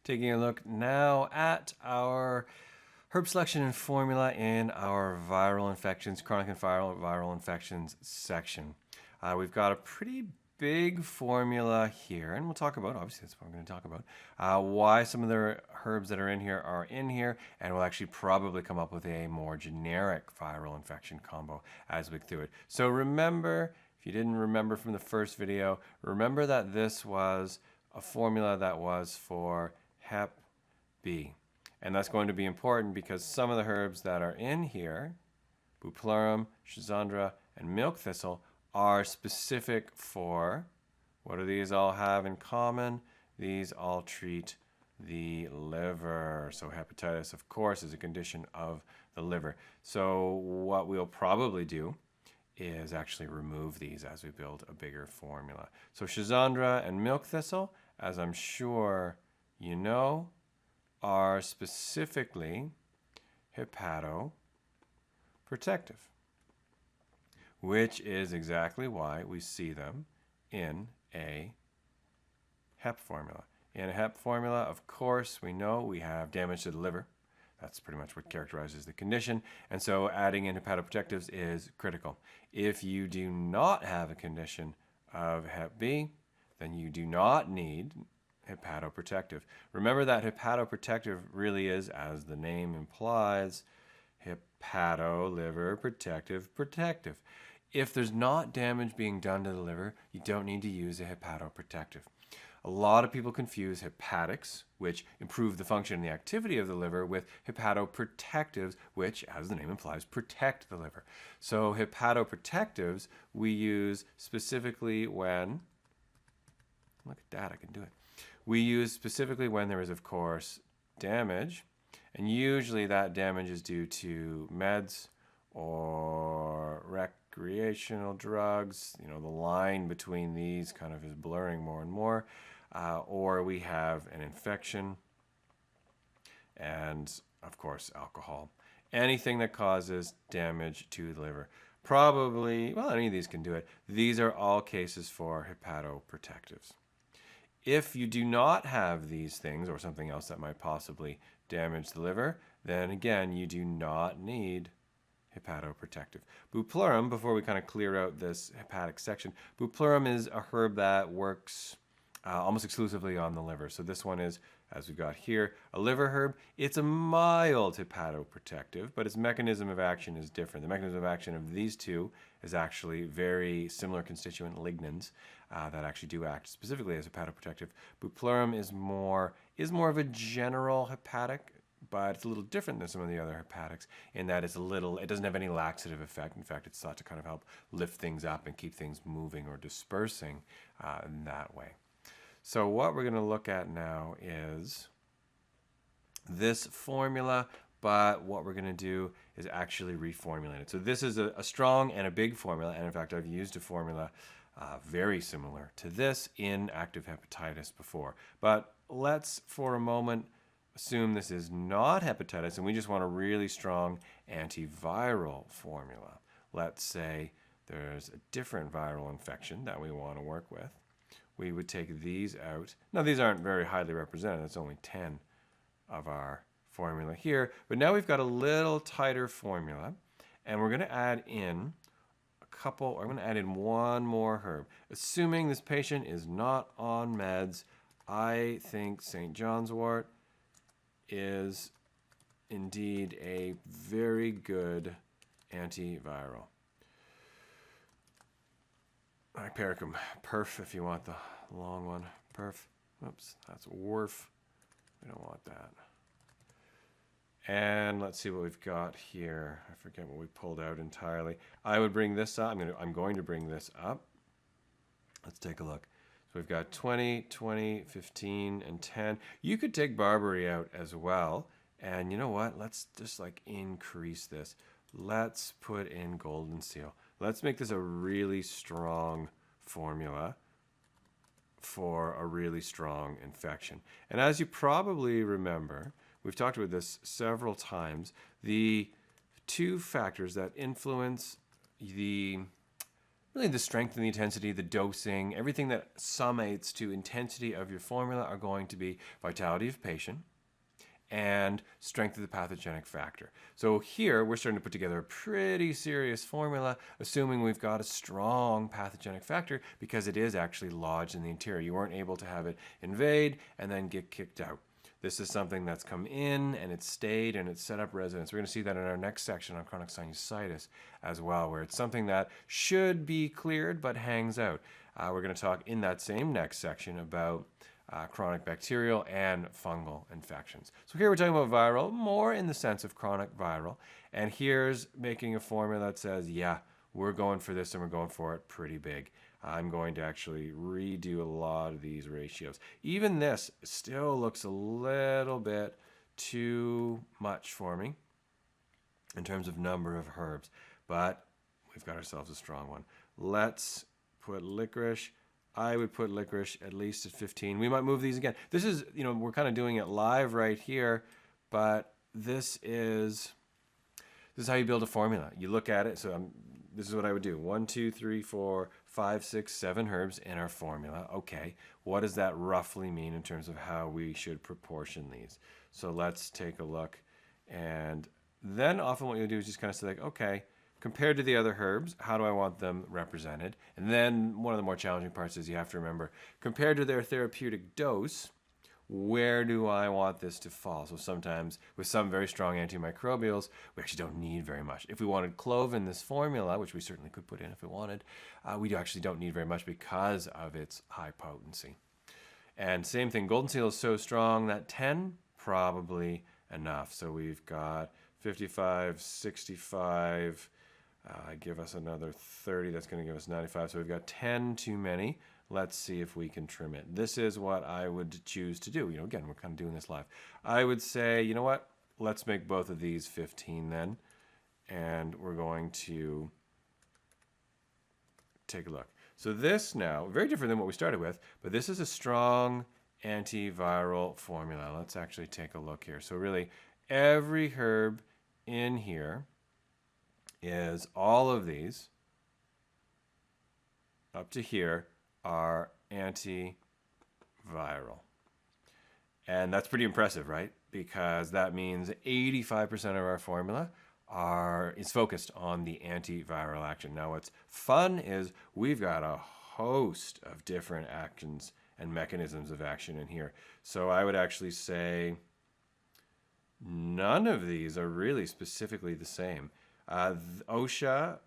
Taking a look now at our herb selection and formula in our viral infections, chronic and viral infections section. We've got a pretty big formula here, and we'll talk about, obviously that's what I'm going to talk about, why some of the herbs that are in here, and we'll actually probably come up with a more generic viral infection combo as we go through it. So remember, if you didn't remember from the first video, remember that this was a formula that was for Hep B. And that's going to be important because some of the herbs that are in here, Bupleurum, Schizandra, and milk thistle, are specific for, what do these all have in common? These all treat the liver. So hepatitis, of course, is a condition of the liver. So what we'll probably do is actually remove these as we build a bigger formula. So Schizandra and milk thistle, as I'm sure you know, are specifically hepatoprotective, which is exactly why we see them in a HEP formula. In a HEP formula, of course, we know we have damage to the liver. That's pretty much what characterizes the condition. And so adding in hepatoprotectives is critical. If you do not have a condition of Hep B, then you do not need hepatoprotective. Remember that hepatoprotective really is, as the name implies, hepato, liver, protective. If there's not damage being done to the liver, you don't need to use a hepatoprotective. A lot of people confuse hepatics, which improve the function and the activity of the liver, with hepatoprotectives, which, as the name implies, protect the liver. So hepatoprotectives we use specifically when, look at that, I can do it. We use specifically when there is, of course, damage, and usually that damage is due to meds or recreational drugs. You know, the line between these kind of is blurring more and more. Or we have an infection and, of course, alcohol. Anything that causes damage to the liver. Probably, well, any of these can do it. These are all cases for hepatoprotectives. If you do not have these things or something else that might possibly damage the liver, then again, you do not need hepatoprotective. Bupleurum, before we kind of clear out this hepatic section, Bupleurum is a herb that works almost exclusively on the liver. So this one is, as we've got here, a liver herb. It's a mild hepatoprotective, but its mechanism of action is different. The mechanism of action of these two is actually very similar constituent lignans that actually do act specifically as hepatoprotective. Bupleurum is more of a general hepatic, but it's a little different than some of the other hepatics in that it doesn't have any laxative effect. In fact, it's thought to kind of help lift things up and keep things moving or dispersing in that way. So what we're going to look at now is this formula, but what we're going to do is actually reformulate it. So this is a strong and a big formula, and in fact, I've used a formula very similar to this in active hepatitis before. But let's, for a moment, assume this is not hepatitis, and we just want a really strong antiviral formula. Let's say there's a different viral infection that we want to work with. We would take these out. Now, these aren't very highly represented. It's only 10 of our formula here. But now we've got a little tighter formula, and we're going to add in I'm going to add in one more herb. Assuming this patient is not on meds, I think St. John's wort is indeed a very good antiviral. Hypericum, perf if you want the long one. Perf, oops, that's worf. We don't want that. And let's see what we've got here. I forget what we pulled out entirely. I would bring this up. I'm going to bring this up. Let's take a look. So we've got 20, 20, 15, and 10. You could take Barberry out as well. And you know what? Let's just like increase this. Let's put in Golden Seal. Let's make this a really strong formula for a really strong infection. And as you probably remember, we've talked about this several times, the two factors that influence the really the strength and the intensity, the dosing, everything that summates to intensity of your formula are going to be vitality of patient and strength of the pathogenic factor. So here we're starting to put together a pretty serious formula, assuming we've got a strong pathogenic factor because it is actually lodged in the interior. You weren't able to have it invade and then get kicked out. This is something that's come in and it's stayed and it's set up residence. We're going to see that in our next section on chronic sinusitis as well, where it's something that should be cleared but hangs out. We're going to talk in that same next section about chronic bacterial and fungal infections. So here we're talking about viral, more in the sense of chronic viral. And here's making a formula that says, yeah, we're going for this and we're going for it pretty big. I'm going to actually redo a lot of these ratios. Even this still looks a little bit too much for me in terms of number of herbs, but we've got ourselves a strong one. Let's put licorice. I would put licorice at least at 15. We might move these again. This is, we're kind of doing it live right here, but this is how you build a formula. You look at it. So this is what I would do. 1, 2, 3, 4, 5, 6, 7 herbs in our formula. Okay, what does that roughly mean in terms of how we should proportion these? So let's take a look. And then often what you'll do is just kind of say like, okay, compared to the other herbs, how do I want them represented? And then one of the more challenging parts is you have to remember, compared to their therapeutic dose, where do I want this to fall? So sometimes with some very strong antimicrobials, we actually don't need very much. If we wanted clove in this formula, which we certainly could put in if we wanted, we actually don't need very much because of its high potency. And same thing, golden seal is so strong that 10, probably enough. So we've got 55, 65, give us another 30, that's going to give us 95. So we've got 10 too many. Let's see if we can trim it. This is what I would choose to do. Again, we're kind of doing this live. I would say, you know what? Let's make both of these 15 then. And we're going to take a look. So this now, very different than what we started with, but this is a strong antiviral formula. Let's actually take a look here. So really, every herb in here is all of these up to here are antiviral. And that's pretty impressive, right? Because that means 85% of our formula is focused on the antiviral action. Now what's fun is we've got a host of different actions and mechanisms of action in here. So I would actually say none of these are really specifically the same. OSHA,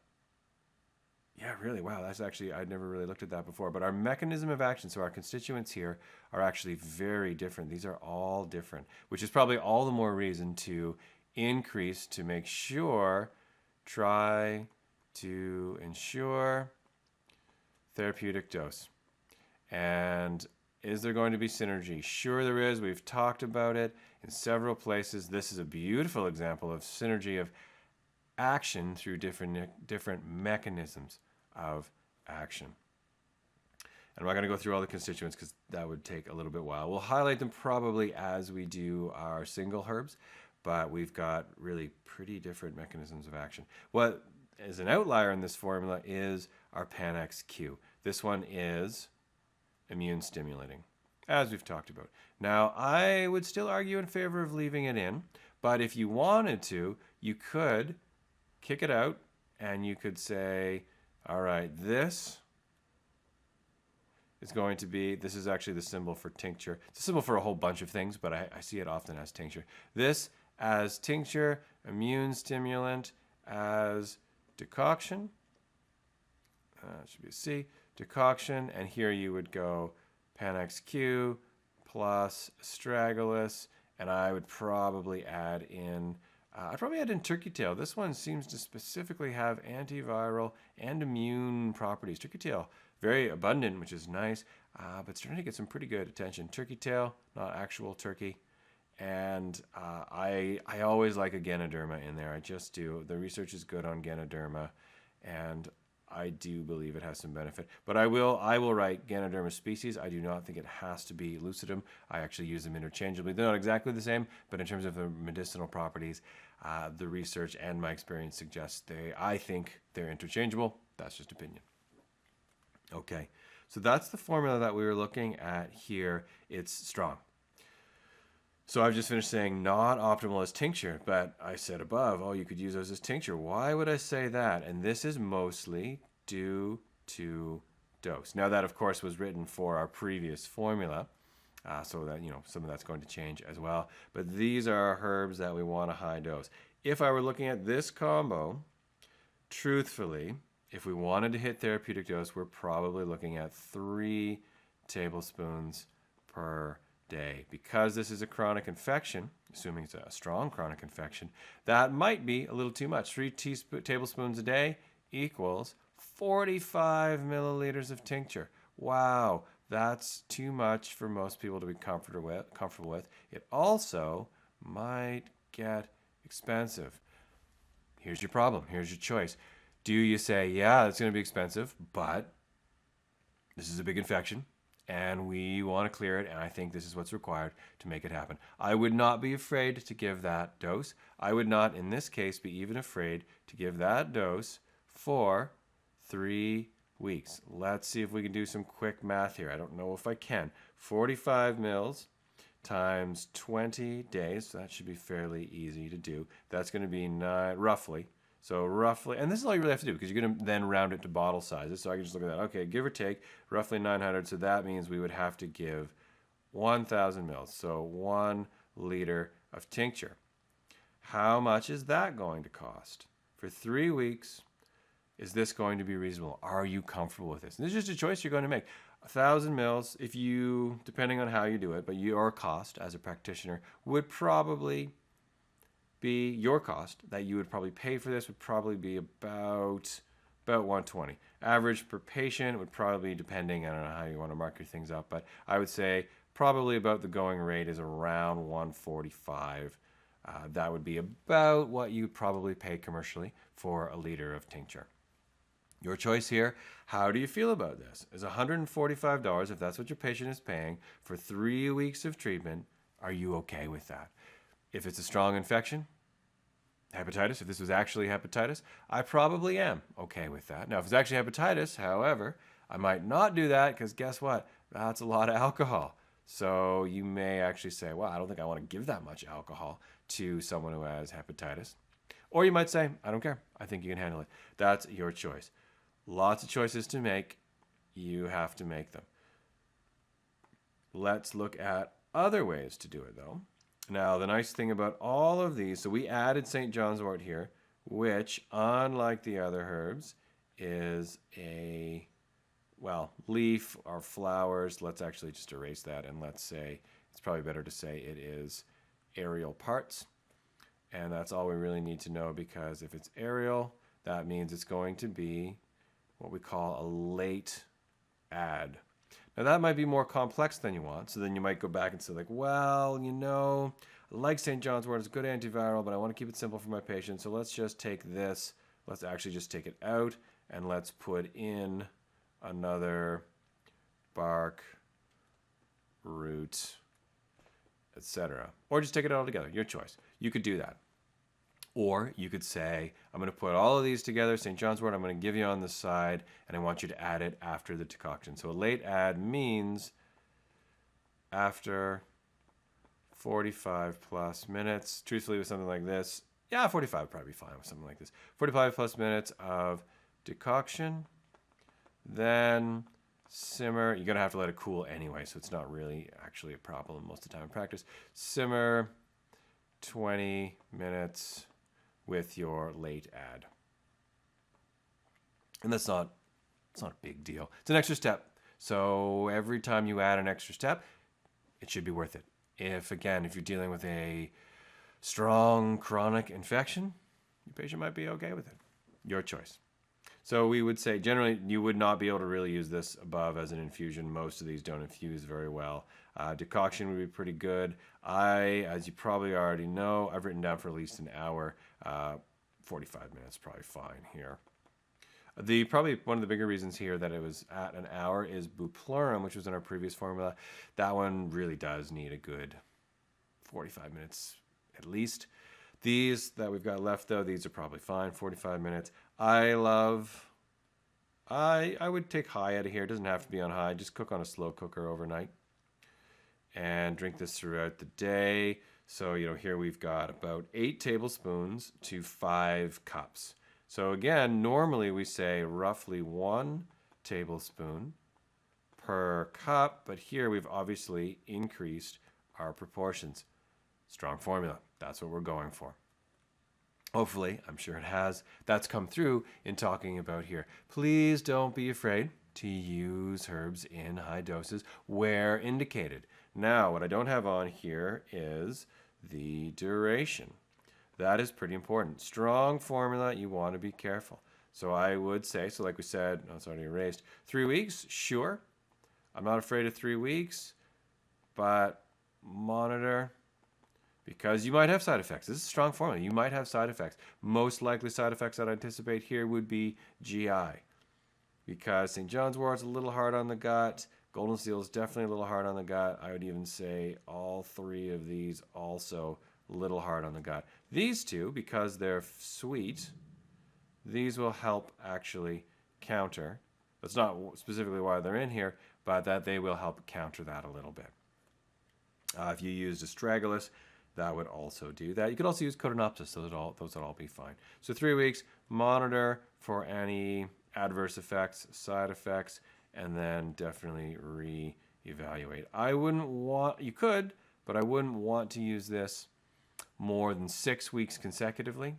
yeah, really, wow, that's actually, I'd never really looked at that before. But our mechanism of action, so our constituents here are actually very different. These are all different, which is probably all the more reason to increase, to make sure, try to ensure therapeutic dose. And is there going to be synergy? Sure there is. We've talked about it in several places. This is a beautiful example of synergy of action through different mechanisms of action. And I'm not going to go through all the constituents because that would take a little bit while. We'll highlight them probably as we do our single herbs, but we've got really pretty different mechanisms of action. What is an outlier in this formula is our Panax-Q. This one is immune stimulating, as we've talked about. Now, I would still argue in favor of leaving it in, but if you wanted to, you could kick it out and you could say, all right, this is going to be, this is actually the symbol for tincture. It's a symbol for a whole bunch of things, but I see it often as tincture. This as tincture, immune stimulant as decoction. It should be a C, decoction, and here you would go Panax-Q plus astragalus, and I would probably add in turkey tail. This one seems to specifically have antiviral and immune properties. Turkey tail, very abundant, which is nice, but starting to get some pretty good attention. Turkey tail, not actual turkey. And I always like a Ganoderma in there. I just do. The research is good on Ganoderma, and I do believe it has some benefit. But I will write Ganoderma species. I do not think it has to be lucidum. I actually use them interchangeably. They're not exactly the same, but in terms of the medicinal properties, the research and my experience suggests I think they're interchangeable. That's just opinion. Okay, so that's the formula that we were looking at here. It's strong. So I've just finished saying not optimal as tincture, but I said above, oh, you could use those as tincture. Why would I say that? And this is mostly due to dose. Now that, of course, was written for our previous formula, so that, some of that's going to change as well. But these are herbs that we want a high dose. If I were looking at this combo, truthfully, if we wanted to hit therapeutic dose, we're probably looking at 3 tablespoons per day. Because this is a chronic infection, assuming it's a strong chronic infection, that might be a little too much. 3 tablespoons a day equals 45 milliliters of tincture. Wow, that's too much for most people to be comfortable with. It also might get expensive. Here's your problem. Here's your choice. Do you say, yeah, it's going to be expensive, but this is a big infection and we want to clear it, and I think this is what's required to make it happen? I would not be afraid to give that dose. I would not, in this case, be even afraid to give that dose for 3 weeks. Let's see if we can do some quick math here. I don't know if I can. 45 mils times 20 days, so that should be fairly easy to do. That's going to be roughly. So roughly, and this is all you really have to do, because you're going to then round it to bottle sizes. So I can just look at that. Okay, give or take, roughly 900. So that means we would have to give 1,000 mils. So 1 liter of tincture. How much is that going to cost? For 3 weeks, is this going to be reasonable? Are you comfortable with this? And this is just a choice you're going to make. 1,000 mils, if you, depending on how you do it, but your cost as a practitioner would probably be, your cost that you would probably pay for this would probably be about 120. Average per patient would probably be, depending, I don't know how you want to mark your things up, but I would say probably about the going rate is around 145. That would be about what you probably pay commercially for a liter of tincture. Your choice here. How do you feel about this? Is $145, if that's what your patient is paying, for 3 weeks of treatment, are you okay with that? If it's a strong infection, hepatitis, if this was actually hepatitis, I probably am okay with that. Now, if it's actually hepatitis, however, I might not do that, because guess what? That's a lot of alcohol. So you may actually say, well, I don't think I want to give that much alcohol to someone who has hepatitis. Or you might say, I don't care. I think you can handle it. That's your choice. Lots of choices to make. You have to make them. Let's look at other ways to do it, though. Now, the nice thing about all of these, so we added St. John's wort here, which, unlike the other herbs, is a, well, leaf or flowers. Let's actually just erase that, and let's say, it's probably better to say it is aerial parts. And that's all we really need to know, because if it's aerial, that means it's going to be what we call a late add. Now that might be more complex than you want, so then you might go back and say like, well, I like St. John's wort, it's a good antiviral, but I want to keep it simple for my patient, so let's just take this, let's actually just take it out, and let's put in another bark, root, etc. Or just take it all together, your choice. You could do that. Or you could say, I'm going to put all of these together, St. John's wort, I'm going to give you on the side, and I want you to add it after the decoction. So a late add means after 45 plus minutes. Truthfully, with something like this, yeah, 45 would probably be fine with something like this. 45 plus minutes of decoction, then simmer. You're going to have to let it cool anyway, so it's not really actually a problem most of the time in practice. Simmer 20 minutes with your late add. And it's not a big deal. It's an extra step. So every time you add an extra step, it should be worth it. If you're dealing with a strong chronic infection, your patient might be okay with it. Your choice. So we would say generally you would not be able to really use this above as an infusion. Most of these don't infuse very well. Decoction would be pretty good. As you probably already know, I've written down for at least an hour. 45 minutes probably fine here. Probably one of the bigger reasons here that it was at an hour is bupleurum, which was in our previous formula. That one really does need a good 45 minutes at least. These that we've got left, though, these are probably fine, 45 minutes. I love I would take high out of here. It doesn't have to be on high. Just cook on a slow cooker overnight and drink this throughout the day. So, here we've got about 8 tablespoons to 5 cups. So again, normally we say roughly 1 tablespoon per cup, but here we've obviously increased our proportions. Strong formula. That's what we're going for. Hopefully, I'm sure it has. That's come through in talking about here. Please don't be afraid to use herbs in high doses where indicated. Now, what I don't have on here is the duration. That is pretty important. Strong formula, you want to be careful. So I would say, so like we said, no, it's already erased, 3 weeks, sure. I'm not afraid of 3 weeks, but monitor, because you might have side effects. This is a strong formula. You might have side effects. Most likely side effects that I anticipate here would be GI, because St. John's wort is a little hard on the gut. Golden seal is definitely a little hard on the gut. I would even say all 3 of these also a little hard on the gut. These 2, because they're sweet, these will help actually counter. That's not specifically why they're in here, but that they will help counter that a little bit. If you used astragalus, that would also do that. You could also use Cotinopsis, those would all be fine. So 3 weeks, monitor for any adverse effects, side effects, and then definitely re-evaluate. You could, but I wouldn't want to use this more than 6 weeks consecutively,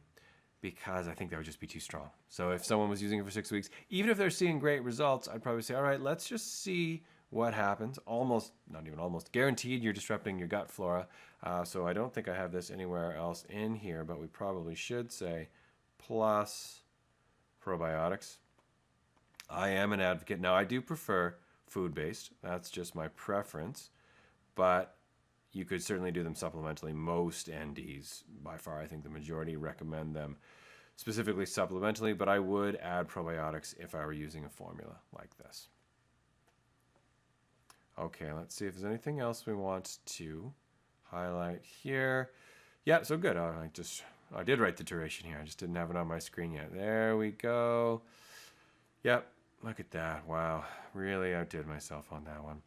because I think that would just be too strong. So if someone was using it for 6 weeks, even if they're seeing great results, I'd probably say, all right, let's just see what happens. Almost, not even almost, guaranteed you're disrupting your gut flora. So I don't think I have this anywhere else in here, but we probably should say plus probiotics. I am an advocate. Now, I do prefer food-based. That's just my preference. But you could certainly do them supplementally. Most NDs, by far, I think the majority recommend them specifically supplementally, but I would add probiotics if I were using a formula like this. Okay, let's see if there's anything else we want to highlight here. Yeah, so good. I did write the duration here. I just didn't have it on my screen yet. There we go. Yep, look at that. Wow, really outdid myself on that one.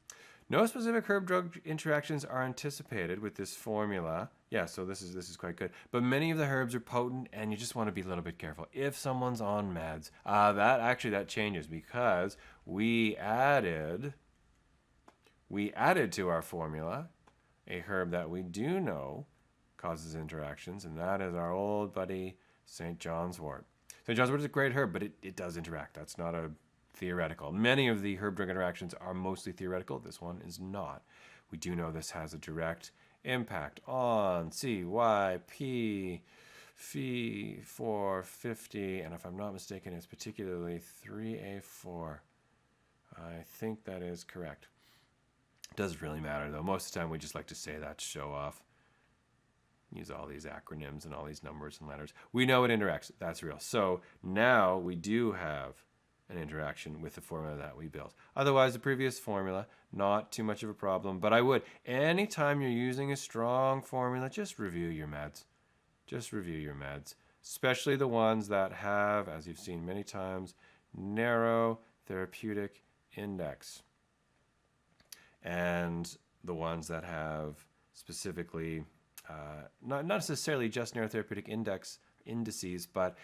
No specific herb-drug interactions are anticipated with this formula. Yeah, so this is quite good. But many of the herbs are potent, and you just want to be a little bit careful. If someone's on meds, that changes, because we added to our formula a herb that we do know causes interactions, and that is our old buddy St. John's wort. St. John's wort is a great herb, but it does interact. That's not a theoretical. Many of the herb-drug interactions are mostly theoretical. This one is not. We do know this has a direct impact on CYP, Phe450, and if I'm not mistaken, it's particularly 3A4. I think that is correct. It doesn't really matter, though. Most of the time, we just like to say that to show off. Use all these acronyms and all these numbers and letters. We know it interacts. That's real. So now we do have an interaction with the formula that we built. Otherwise, the previous formula, not too much of a problem. But I would, anytime you're using a strong formula, just review your meds. Just review your meds, especially the ones that have, as you've seen many times, narrow therapeutic index. And the ones that have specifically, not necessarily just narrow therapeutic indices, but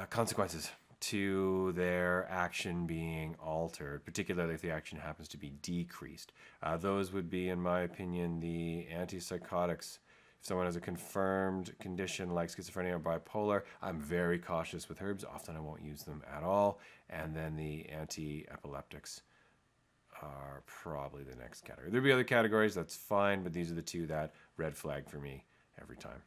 consequences to their action being altered, particularly if the action happens to be decreased. Those would be, in my opinion, the antipsychotics. If someone has a confirmed condition like schizophrenia or bipolar, I'm very cautious with herbs. Often I won't use them at all. And then the anti-epileptics are probably the next category. There'll be other categories, that's fine, but these are the 2 that red flag for me every time.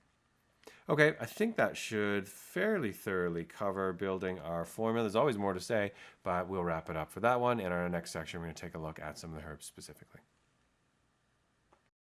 Okay, I think that should fairly thoroughly cover building our formula. There's always more to say, but we'll wrap it up for that one. In our next section, we're going to take a look at some of the herbs specifically.